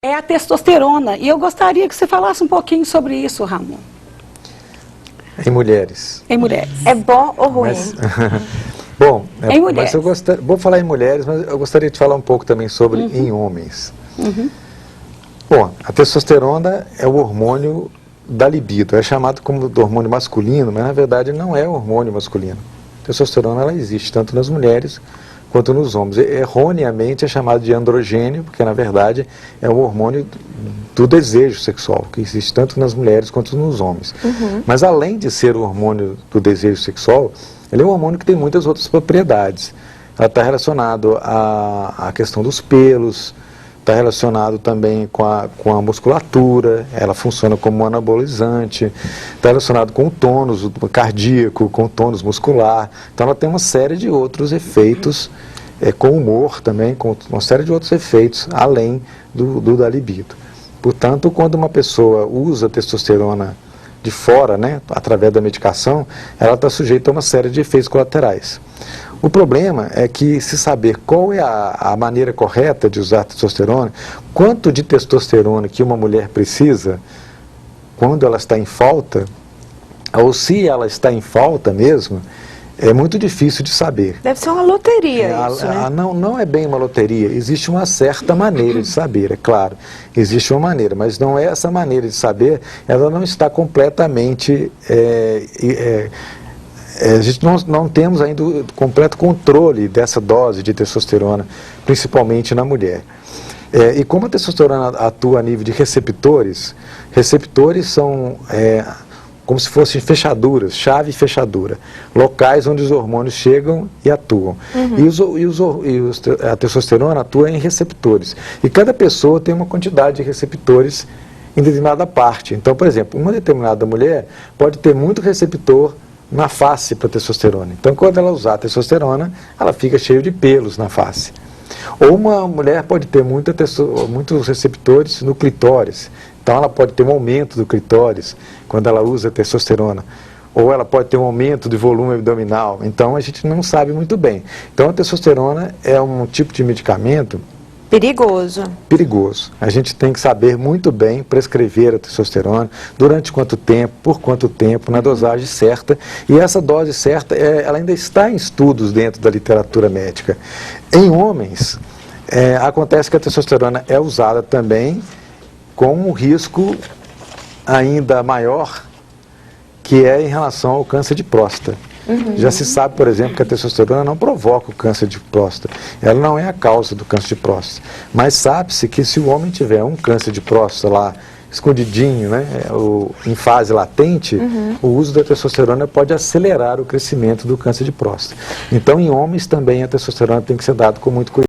É a testosterona. E eu gostaria que você falasse um pouquinho sobre isso, Ramon. Em mulheres. Em mulheres. É bom ou ruim? Bom, em mulheres. Mas vou falar em mulheres, mas eu gostaria de falar um pouco também sobre em homens. Bom, a testosterona é o hormônio da libido. É chamado como do hormônio masculino, mas na verdade não é o hormônio masculino. A testosterona ela existe tanto nas mulheres quanto nos homens. Erroneamente é chamado de androgênio, porque na verdade é um hormônio do desejo sexual, que existe tanto nas mulheres quanto nos homens. Mas além de ser o hormônio do desejo sexual, ele é um hormônio que tem muitas outras propriedades. Ela está relacionado à questão dos pelos, está relacionado também com a musculatura, ela funciona como anabolizante, está relacionado com o tônus cardíaco, com o tônus muscular. Então ela tem uma série de outros efeitos, com humor também, com uma série de outros efeitos, além da libido. Portanto, quando uma pessoa usa testosterona de fora, né, através da medicação, ela está sujeita a uma série de efeitos colaterais. O problema é que se saber qual é a maneira correta de usar testosterona, quanto de testosterona que uma mulher precisa quando ela está em falta, ou se ela está em falta mesmo, é muito difícil de saber. Deve ser uma loteria isso, né? Não é bem uma loteria, existe uma certa maneira de saber, é claro. Existe uma maneira, mas não é essa maneira de saber, ela não está completamente... a gente não temos ainda o completo controle dessa dose de testosterona, principalmente na mulher. E como a testosterona atua a nível de receptores, receptores são como se fossem fechaduras, chave e fechadura, locais onde os hormônios chegam e atuam. A testosterona atua em receptores. E cada pessoa tem uma quantidade de receptores em determinada parte. Então, por exemplo, uma determinada mulher pode ter muito receptor na face para testosterona. Então, quando ela usar testosterona, ela fica cheia de pelos na face. Ou uma mulher pode ter muitos receptores no clitóris. Então, ela pode ter um aumento do clitóris quando ela usa testosterona. Ou ela pode ter um aumento de volume abdominal. Então, a gente não sabe muito bem. Então, a testosterona é um tipo de medicamento perigoso. Perigoso. A gente tem que saber muito bem prescrever a testosterona, durante quanto tempo, por quanto tempo, na dosagem certa. E essa dose certa, ela ainda está em estudos dentro da literatura médica. Em homens, acontece que a testosterona é usada também com um risco ainda maior, que é em relação ao câncer de próstata. Já se sabe, por exemplo, que a testosterona não provoca o câncer de próstata. Ela não é a causa do câncer de próstata. Mas sabe-se que se o homem tiver um câncer de próstata lá, escondidinho, né, em fase latente, o uso da testosterona pode acelerar o crescimento do câncer de próstata. Então, em homens também a testosterona tem que ser dada com muito cuidado.